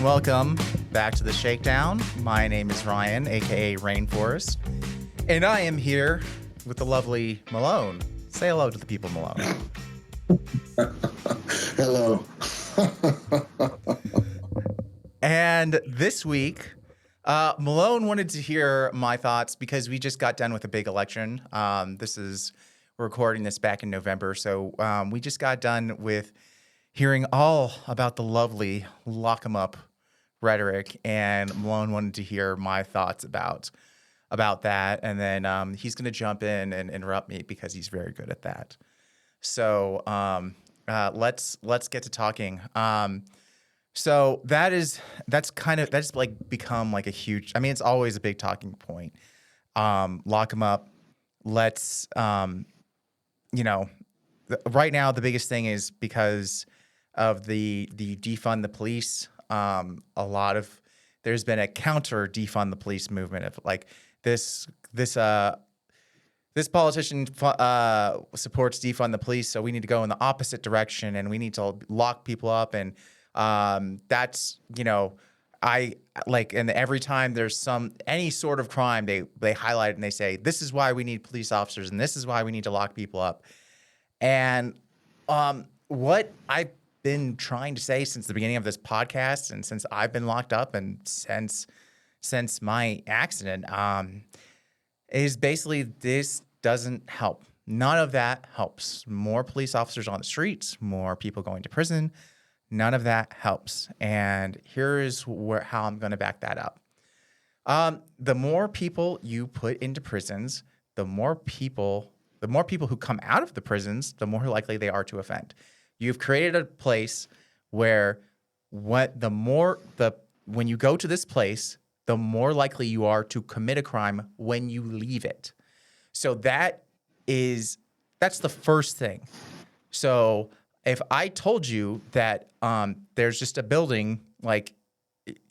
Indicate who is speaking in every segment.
Speaker 1: and welcome back to the Shakedown. My name is Ryan, aka Rainforest, and I am here with the lovely Malone. Say hello to the people, Malone.
Speaker 2: Hello.
Speaker 1: And this week, Malone wanted to hear my thoughts because we just got done with a big election. We're recording this back in November, so we just got done with hearing all about the lovely lock 'em up rhetoric, and Malone wanted to hear my thoughts about that, and then he's going to jump in and interrupt me because he's very good at that. So let's get to talking. So that's like become like a huge. I mean, it's always a big talking point. Lock 'em up. Let's right now the biggest thing is because of the defund the police. There's been a counter defund the police movement of like this politician supports defund the police, so we need to go in the opposite direction and we need to lock people up. And that's, I like, and every time there's any sort of crime, they highlight it and they say, this is why we need police officers and this is why we need to lock people up. And what I've been trying to say since the beginning of this podcast and since I've been locked up and since my accident is basically this doesn't help. None of that helps. More police officers on the streets, more people going to prison. None of that helps. And here is how I'm going to back that up. The more people you put into prisons, the more people who come out of the prisons, the more likely they are to offend. You've created a place where when you go to this place, the more likely you are to commit a crime when you leave it. So that's the first thing. So if I told you that there's just a building, like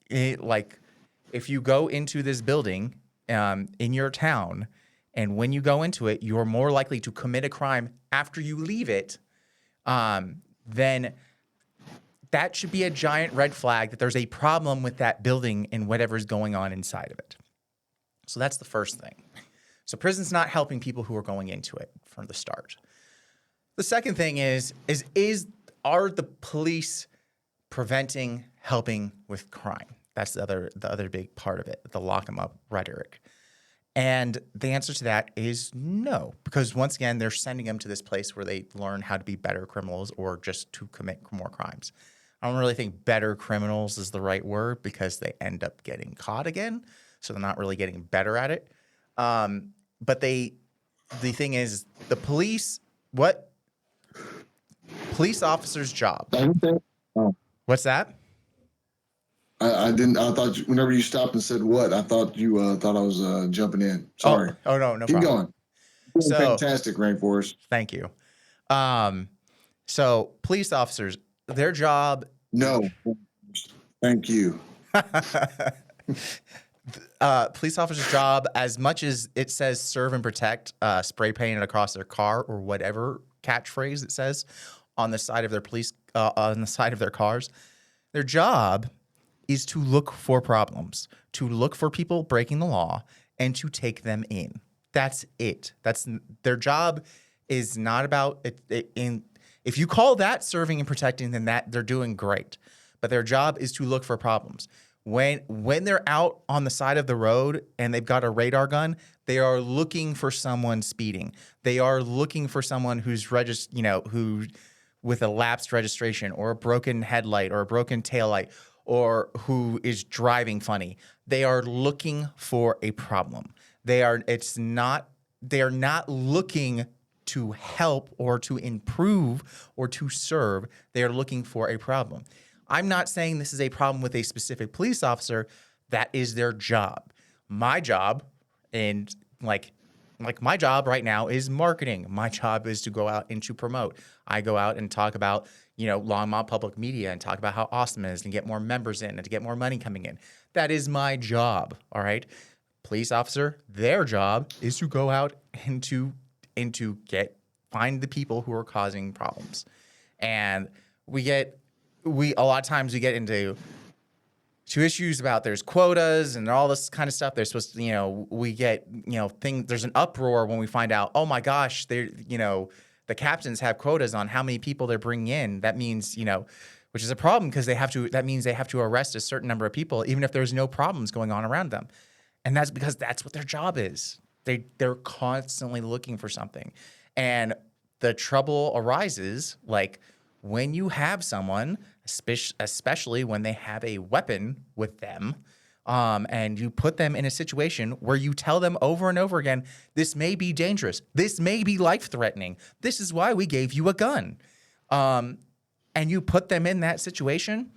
Speaker 1: if you go into this building in your town, and when you go into it, you're more likely to commit a crime after you leave it, then that should be a giant red flag that there's a problem with that building and whatever's going on inside of it. So that's the first thing. So prison's not helping people who are going into it from the start. The second thing are the police helping with crime? That's the other big part of it, the lock 'em up rhetoric. And the answer to that is no, because once again, they're sending them to this place where they learn how to be better criminals or just to commit more crimes. I don't really think better criminals is the right word because they end up getting caught again, so they're not really getting better at it. But the thing is, the police, what police officers' job? What's that?
Speaker 2: I didn't. I thought whenever you stopped and said what, I thought you thought I was jumping in. Sorry.
Speaker 1: Oh no, no
Speaker 2: Keep
Speaker 1: problem.
Speaker 2: going. Fantastic, Rainforest.
Speaker 1: Thank you. So police officers, their job.
Speaker 2: No, thank you.
Speaker 1: Police officers' job, as much as it says "serve and protect," spray painted across their car or whatever catchphrase it says on the side of their cars, their job is to look for problems, to look for people breaking the law, and to take them in. That's it. That's their job. Is not about it. If you call that serving and protecting, then that they're doing great. But their job is to look for problems. When they're out on the side of the road and they've got a radar gun, they are looking for someone speeding. They are looking for someone who's who with a lapsed registration or a broken headlight or a broken taillight, or who is driving funny. They are looking for a problem. They are not looking to help or to improve or to serve. They are looking for a problem. I'm not saying this is a problem with a specific police officer. That is their job. My job, and like my job right now is marketing. My job is to go out and to promote. I go out and talk about Longmont Public Media and talk about how awesome it is and get more members in and to get more money coming in. That is my job, all right? Police officer, their job is to go out and to find the people who are causing problems. And a lot of times we get into to issues about there's quotas and all this kind of stuff. They're supposed to, we get, there's an uproar when we find out, oh my gosh, the captains have quotas on how many people they're bringing in. That means, which is a problem because that means they have to arrest a certain number of people, even if there's no problems going on around them. And that's because that's what their job is. They're constantly looking for something. And the trouble arises like when you have someone, especially when they have a weapon with them, and you put them in a situation where you tell them over and over again, this may be dangerous. This may be life-threatening. This is why we gave you a gun. And you put them in that situation,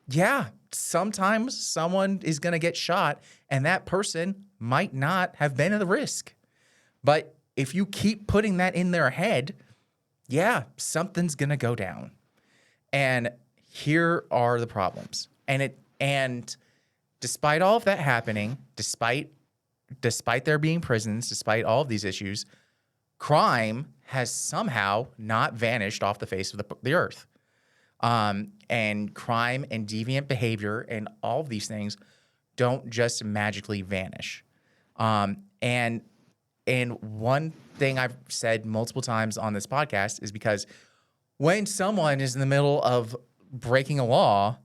Speaker 1: yeah, sometimes someone is going to get shot, and that person might not have been at the risk. But if you keep putting that in their head, yeah, something's going to go down. And here are the problems. And despite all of that happening, despite there being prisons, despite all of these issues, crime has somehow not vanished off the face of the earth. And crime and deviant behavior and all of these things don't just magically vanish. And one thing I've said multiple times on this podcast is because when someone is in the middle of breaking a law,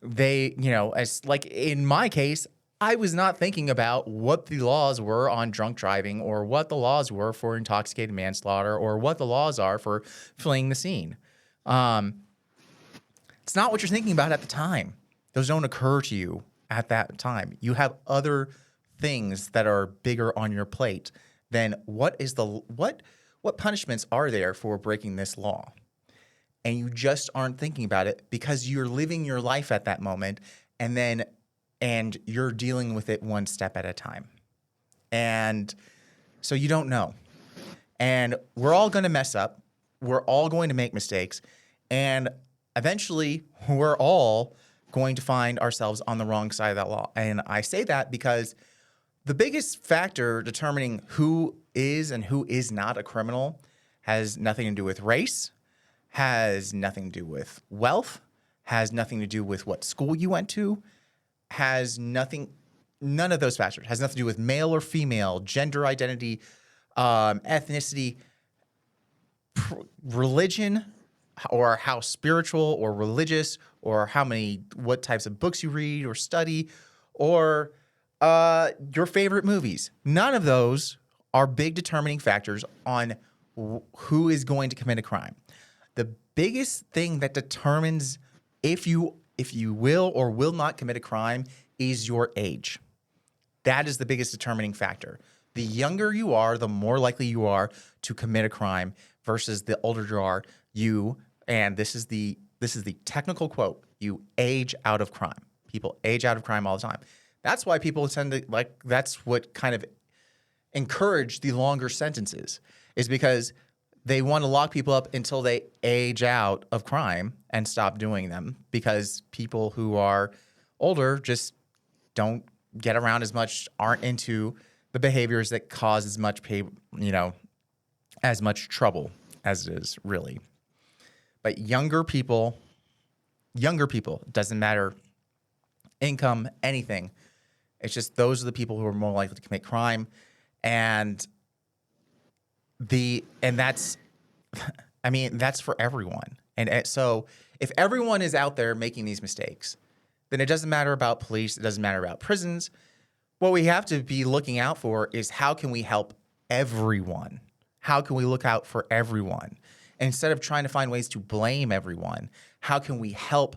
Speaker 1: they, as like in my case, I was not thinking about what the laws were on drunk driving or what the laws were for intoxicated manslaughter or what the laws are for fleeing the scene. It's not what you're thinking about at the time. Those don't occur to you at that time. You have other things that are bigger on your plate than what punishments are there for breaking this law. And you just aren't thinking about it because you're living your life at that moment and you're dealing with it one step at a time. And so you don't know. And we're all going to mess up. We're all going to make mistakes. And eventually, we're all going to find ourselves on the wrong side of that law. And I say that because the biggest factor determining who is and who is not a criminal has nothing to do with race, has nothing to do with wealth, has nothing to do with what school you went to, none of those factors, has nothing to do with male or female, gender identity, ethnicity, religion, or how spiritual or religious, or what types of books you read or study, or your favorite movies. None of those are big determining factors on who is going to commit a crime. The biggest thing that determines if you will or will not commit a crime is your age. That is the biggest determining factor. The younger you are, the more likely you are to commit a crime versus the older you are, and this is the technical quote, you age out of crime. People age out of crime all the time. That's why people tend to that's what kind of encourage the longer sentences, is because they want to lock people up until they age out of crime and stop doing them, because people who are older just don't get around as much, aren't into the behaviors that cause as much as much trouble as it is really. But younger people, doesn't matter income, anything. It's just those are the people who are more likely to commit crime. And that's for everyone. And so if everyone is out there making these mistakes, then it doesn't matter about police. It doesn't matter about prisons. What we have to be looking out for is how can we help everyone? How can we look out for everyone? And instead of trying to find ways to blame everyone, how can we help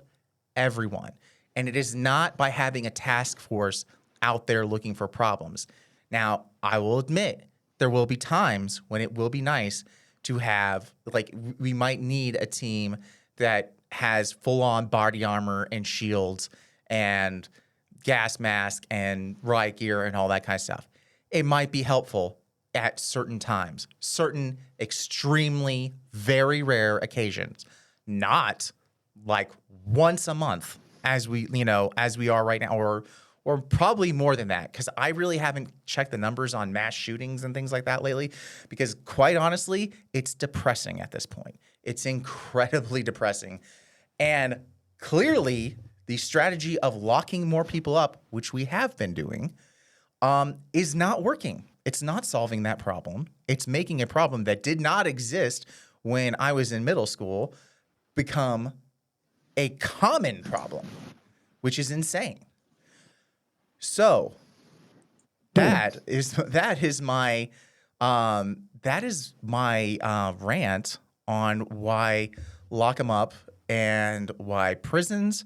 Speaker 1: everyone? And it is not by having a task force out there looking for problems. Now, I will admit, there will be times when it will be nice to have, we might need a team that has full-on body armor and shields and gas mask and riot gear and all that kind of stuff. It might be helpful at certain times, certain extremely very rare occasions, not like once a month as we are right now, or probably more than that, because I really haven't checked the numbers on mass shootings and things like that lately, because quite honestly, it's depressing at this point. It's incredibly depressing. And clearly, the strategy of locking more people up, which we have been doing, is not working. It's not solving that problem. It's making a problem that did not exist when I was in middle school become a common problem, which is insane. So that is my rant on why lock them up and why prisons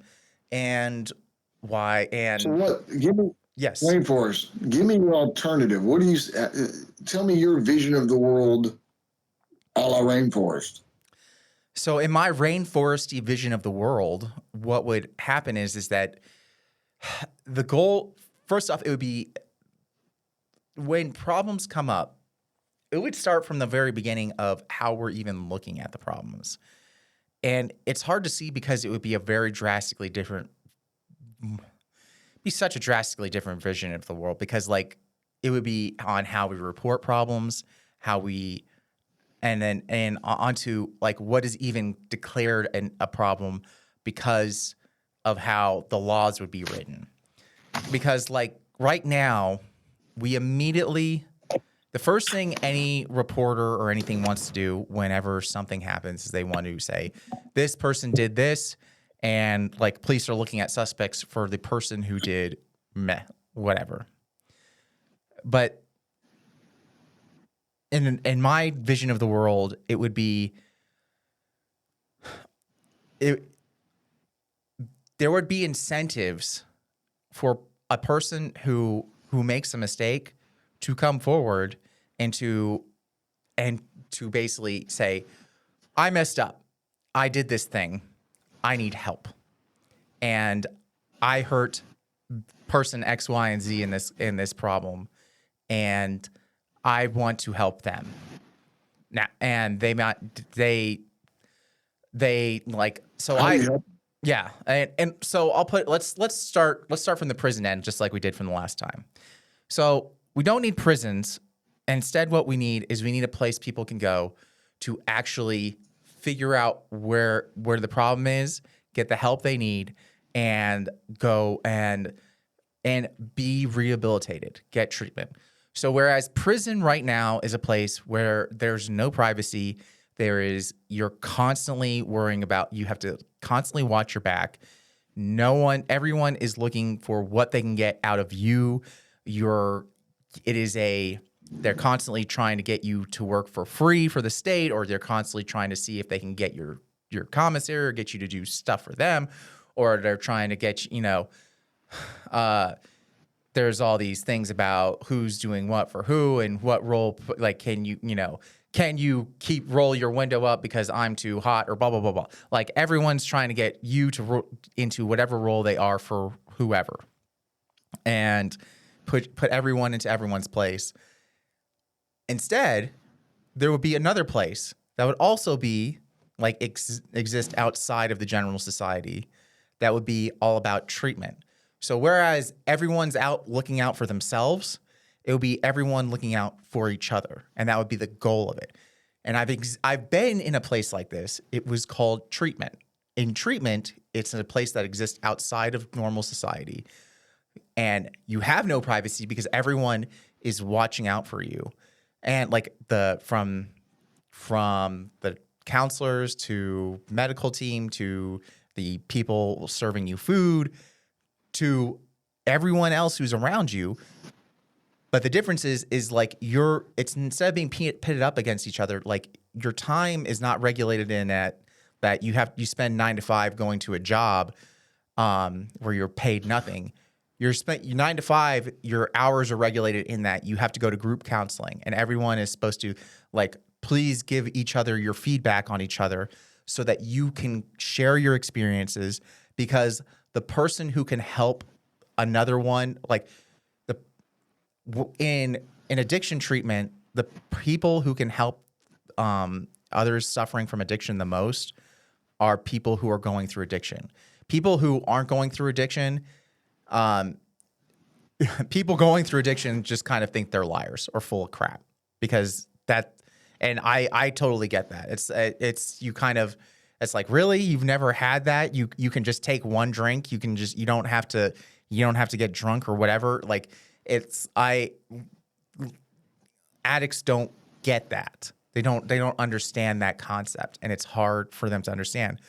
Speaker 1: and why
Speaker 2: So what? Give me
Speaker 1: yes.
Speaker 2: Rainforest. Give me your alternative. What do you tell me your vision of the world, a la Rainforest?
Speaker 1: So in my rainforesty vision of the world, what would happen is that the goal, first off, it would be when problems come up, it would start from the very beginning of how we're even looking at the problems. And it's hard to see because it would be a very drastically different, be such a drastically different vision of the world, because like it would be on how we report problems, how we, and onto like what is even declared a problem because of how the laws would be written. Because like right now, we immediately, the first thing any reporter or anything wants to do whenever something happens is they want to say, this person did this, and like police are looking at suspects for the person who did whatever. But in my vision of the world, it would be there would be incentives for a person who makes a mistake to come forward and to basically say, I messed up. I did this thing. I need help. And I hurt person X, Y, and Z in this problem. And I want to help them. Now, and they like, so yeah. And so I'll put, let's start from the prison end, just like we did from the last time. So we don't need prisons. Instead, what we need a place people can go to actually figure out where the problem is, get the help they need, and go and be rehabilitated, get treatment. So whereas prison right now is a place where there's no privacy, you're constantly worrying about, you have to constantly watch your back. Everyone is looking for what they can get out of you. They're constantly trying to get you to work for free for the state, or they're constantly trying to see if they can get your commissary or get you to do stuff for them, or they're trying to get you, there's all these things about who's doing what for who and what role, like, can you roll your window up because I'm too hot, or blah, blah, blah, blah. Like everyone's trying to get you to into whatever role they are for whoever, and put everyone into everyone's place. Instead, there would be another place that would also be like exist outside of the general society that would be all about treatment. So whereas everyone's out looking out for themselves, it would be everyone looking out for each other, and that would be the goal of it. And I've been in a place like this. It was called treatment. In treatment, it's a place that exists outside of normal society, and you have no privacy because everyone is watching out for you. And like from the counselors to medical team to the people serving you food to everyone else who's around you. But the difference is like it's instead of being pitted up against each other, like your time is not regulated in that you spend 9 to 5 going to a job where you're paid nothing. Your 9 to 5, your hours are regulated in that you have to go to group counseling, and everyone is supposed to like please give each other your feedback on each other so that you can share your experiences, because the person who can help another one, like in addiction treatment, the people who can help others suffering from addiction the most are people who are going through addiction. People who aren't going through addiction, people going through addiction just kind of think they're liars or full of crap, because that, and I totally get that. It's you kind of, It's like, really? You've never had that? You can just take one drink. You don't have to get drunk or whatever. Like addicts don't get that. They don't understand that concept, and it's hard for them to understand.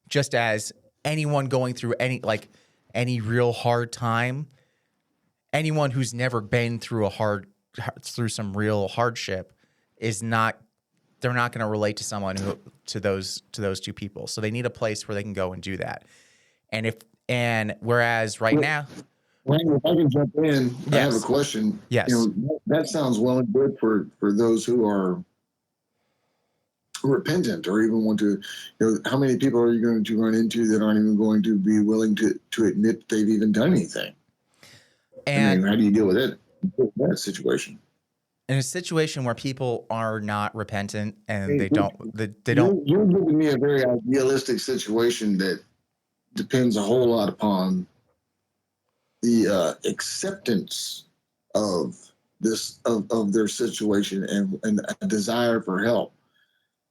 Speaker 1: Just as anyone going through any real hard time, anyone who's never been through through some real hardship they're not going to relate to someone to those two people. So they need a place where they can go and do that. Whereas right now,
Speaker 2: Ryan, if I can jump in, I have a
Speaker 1: yes,
Speaker 2: question.
Speaker 1: yes,
Speaker 2: That sounds well and good for those who are repentant or even want to. How many people are you going to run into that aren't even going to be willing to admit they've even done anything?
Speaker 1: and
Speaker 2: How do you deal with that situation?
Speaker 1: in a situation where people are not repentant and
Speaker 2: Hey,
Speaker 1: they don't.
Speaker 2: You're giving me a very idealistic situation that depends a whole lot upon the acceptance of of their situation and a desire for help.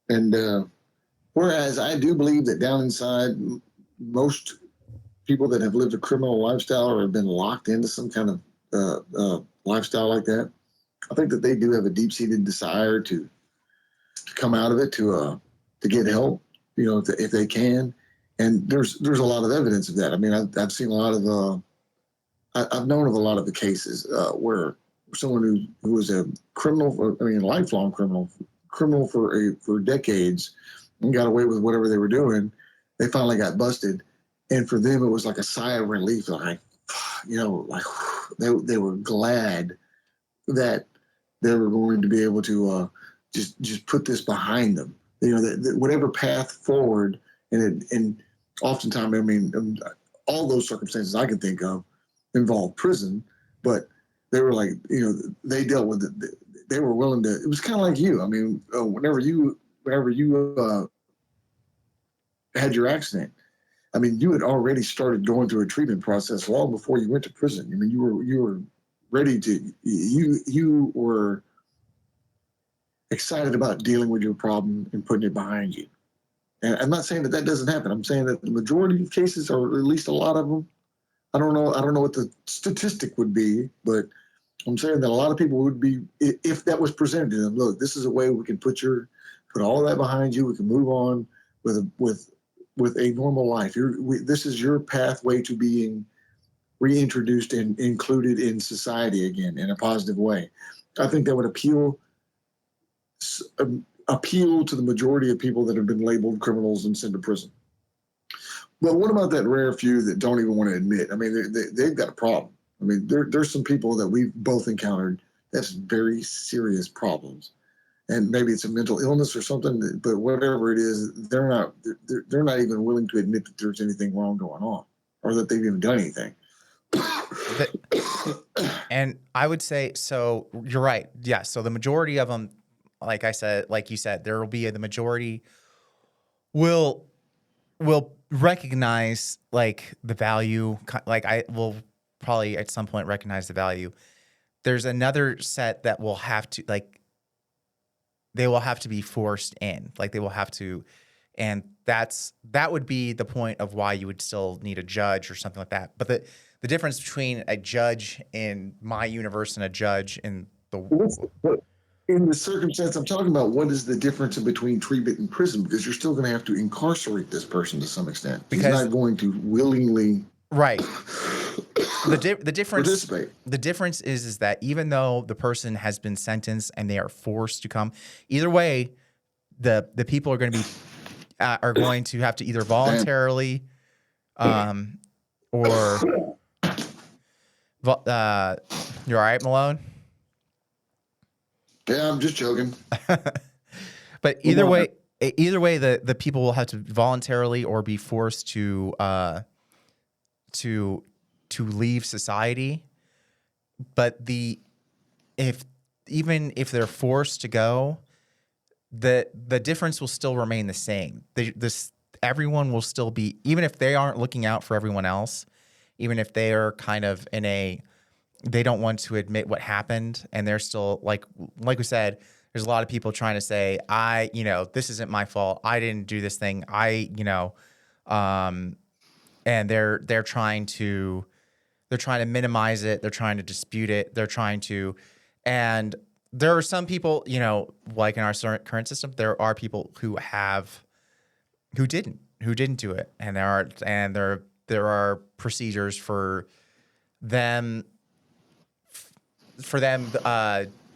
Speaker 2: And whereas I do believe that down inside, most people that have lived a criminal lifestyle or have been locked into some kind of lifestyle like that, I think that they do have a deep-seated desire to come out of it, to get help, if they can. And there's a lot of evidence of that. I mean, I've seen a lot of I've known of a lot of the cases where someone who was a criminal, a lifelong criminal for decades, and got away with whatever they were doing. They finally got busted, and for them it was like a sigh of relief. Like, like they were glad that they were going to be able to just put this behind them. That whatever path forward, and oftentimes, all those circumstances I can think of involved prison, but they were like, they dealt with it. They were willing to. It was kind of like you. Whenever you had your accident, you had already started going through a treatment process long before you went to prison. You were ready to. You were excited about dealing with your problem and putting it behind you. And I'm not saying that doesn't happen. I'm saying that the majority of cases, or at least a lot of them, I don't know what the statistic would be, but I'm saying that a lot of people would be, if that was presented to them, look, this is a way we can put all that behind you. We can move on with a normal life. This is your pathway to being reintroduced and included in society again in a positive way. I think that would appeal to the majority of people that have been labeled criminals and sent to prison. But what about that rare few that don't even want to admit? They've got a problem. There's some people that we've both encountered that's very serious problems, and maybe it's a mental illness or something. But whatever it is, they're not even willing to admit that there's anything wrong going on, or that they've even done anything.
Speaker 1: And I would say, so you're right. Yeah. So the majority of them, like you said, there will be the majority will recognize like the value. Like I will probably at some point recognize the value. There's another set that will have to they will have to be forced in. Like they will have to, and that would be the point of why you would still need a judge or something like that. But the difference between a judge in my universe and a judge in
Speaker 2: in the circumstance I'm talking about, what is the difference between treatment and prison? Because you're still going to have to incarcerate this person to some extent. He's not going to willingly
Speaker 1: the difference
Speaker 2: participate.
Speaker 1: The difference is that even though the person has been sentenced and they are forced to come, either way, the people are going to be going to have to either voluntarily or you're all right, Malone?
Speaker 2: Yeah, I'm just joking.
Speaker 1: But either way, the people will have to voluntarily or be forced to leave society. But even if they're forced to go, the difference will still remain the same. Everyone will still be, even if they aren't looking out for everyone else, even if they are kind of they don't want to admit what happened, and they're still like we said, There's a lot of people trying to say, this isn't my fault. I didn't do this thing. Um, and they're trying to minimize it. They're trying to dispute it. And there are some people, like in our current system, there are people who didn't do it. And there are procedures for them,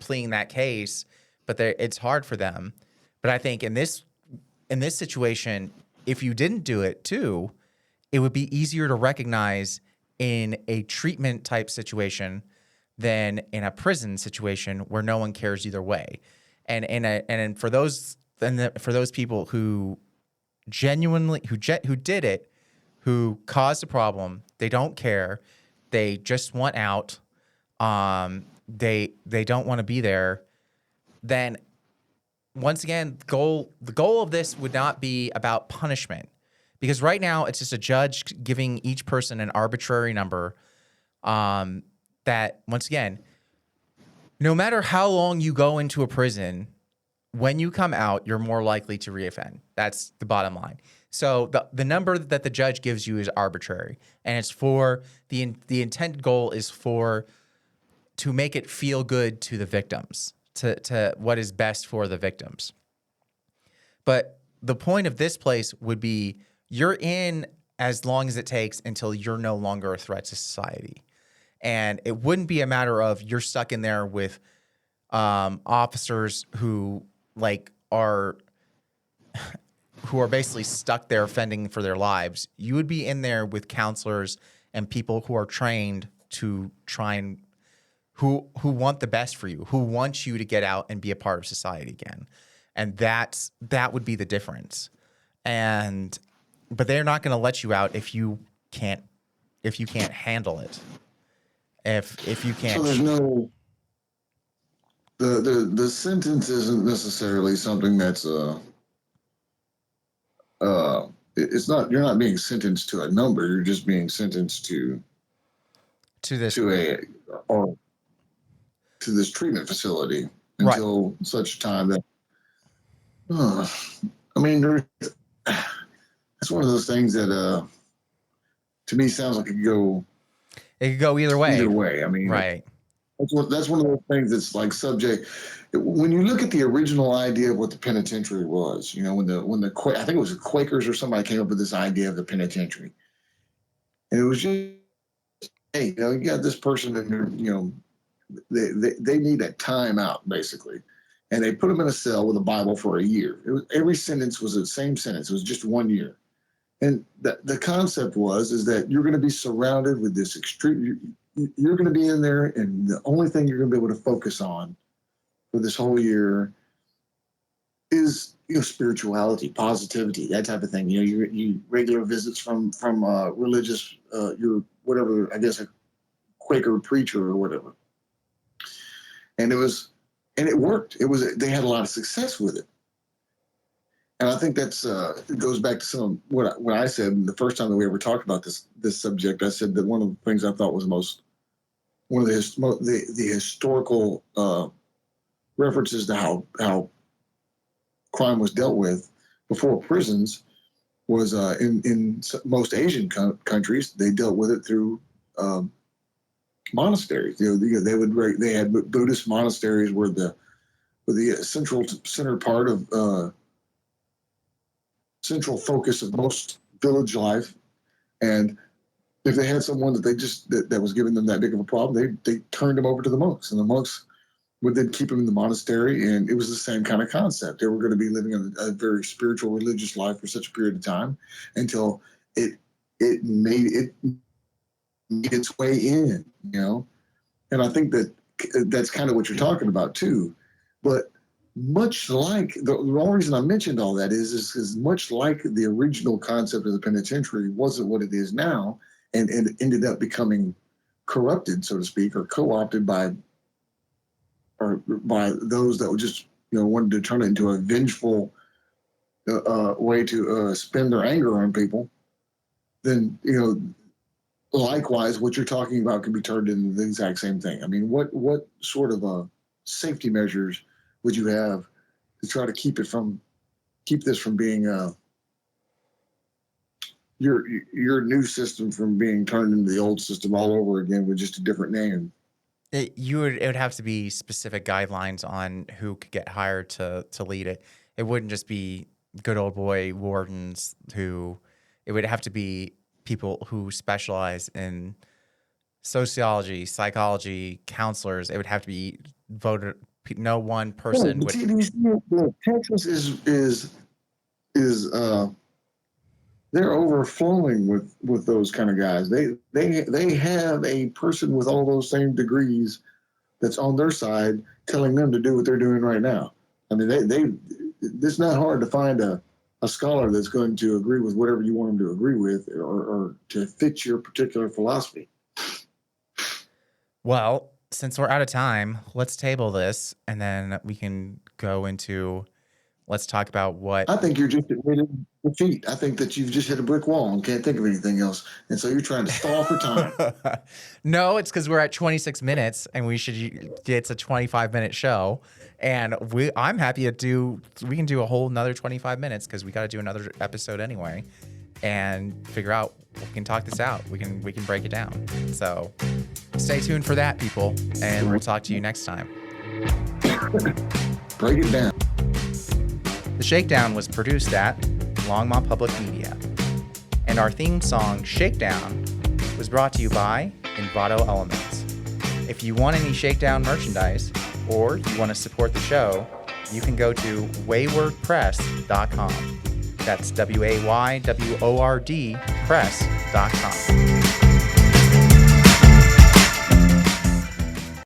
Speaker 1: pleading that case, but it's hard for them. But I think in this situation, if you didn't do it too, it would be easier to recognize in a treatment type situation than in a prison situation where no one cares either way. And for those people who genuinely who did it, who caused the problem, they don't care. They just want out. They don't want to be there. Then once again, the goal of this would not be about punishment, because right now it's just a judge giving each person an arbitrary number. That once again, no matter how long you go into a prison, when you come out, you're more likely to reoffend. That's the bottom line. So the number that the judge gives you is arbitrary, and it's for the intended goal is to make it feel good to the victims, to what is best for the victims. But the point of this place would be you're in as long as it takes until you're no longer a threat to society. And it wouldn't be a matter of you're stuck in there with officers who are basically stuck there fending for their lives. You would be in there with counselors and people who are trained to try and who want the best for you, who want you to get out and be a part of society again. And that would be the difference. But they're not going to let you out if you can't handle it. If you can't.
Speaker 2: So there's no the sentence isn't necessarily something that's it's not, you're not being sentenced to a number, you're just being sentenced to
Speaker 1: this
Speaker 2: treatment facility until such time that I mean, that's one of those things that to me sounds like it
Speaker 1: could go either way.
Speaker 2: Either way. I mean,
Speaker 1: right.
Speaker 2: That's one of those things that's like subject. When you look at the original idea of what the penitentiary was, when the I think it was the Quakers or somebody came up with this idea of the penitentiary, and it was just, hey, you got this person and they need a timeout basically, and they put them in a cell with a Bible for a year. Every sentence was the same sentence. It was just 1 year. And the concept is that you're going to be surrounded with this extreme. You're going to be in there, and the only thing you're going to be able to focus on for this whole year is spirituality, positivity, that type of thing. You regular visits from religious, your whatever, I guess a Quaker preacher or whatever. And it worked. They had a lot of success with it. And I think that's it goes back to some what I said the first time that we ever talked about this subject. I said that one of the things I thought was one of the historical references to how crime was dealt with before prisons was in most Asian countries. They dealt with it through monasteries. They had Buddhist monasteries were the center part of central focus of most village life. And if they had someone that was giving them that big of a problem, they turned them over to the monks, and the monks would then keep them in the monastery. And it was the same kind of concept. They were going to be living a very spiritual, religious life for such a period of time until it made its way in, And I think that's kind of what you're talking about too. But much like the only reason I mentioned all that is much like the original concept of the penitentiary wasn't what it is now, and it ended up becoming corrupted, so to speak, or co-opted by those that would just wanted to turn it into a vengeful way to spend their anger on people. Then likewise, what you're talking about can be turned into the exact same thing. I mean, what sort of safety measures would you have to try to keep this from being your new system from being turned into the old system all over again with just a different name?
Speaker 1: It would have to be specific guidelines on who could get hired to lead it. It wouldn't just be good old boy wardens who. It would have to be people who specialize in sociology, psychology, counselors. It would have to be voted. No one person would.
Speaker 2: Texas is they're overflowing with those kind of guys. They have a person with all those same degrees that's on their side telling them to do what they're doing right now. I mean, it's not hard to find a scholar that's going to agree with whatever you want them to agree with or to fit your particular philosophy.
Speaker 1: Well, since we're out of time, let's table this and then we can go into. Let's talk about what.
Speaker 2: I think you're just admitting defeat. I think that you've just hit a brick wall and can't think of anything else. And so you're trying to stall for time.
Speaker 1: No, it's because we're at 26 minutes and it's a 25-minute show. And I'm happy we can do a whole another 25 minutes because we got to do another episode anyway and figure out, we can talk this out. We can break it down. So stay tuned for that, people. And we'll talk to you next time.
Speaker 2: Break it down.
Speaker 1: The Shakedown was produced at Longmont Public Media. And our theme song, Shakedown, was brought to you by Envato Elements. If you want any Shakedown merchandise or you want to support the show, you can go to waywordpress.com. That's WAYWORD press.com.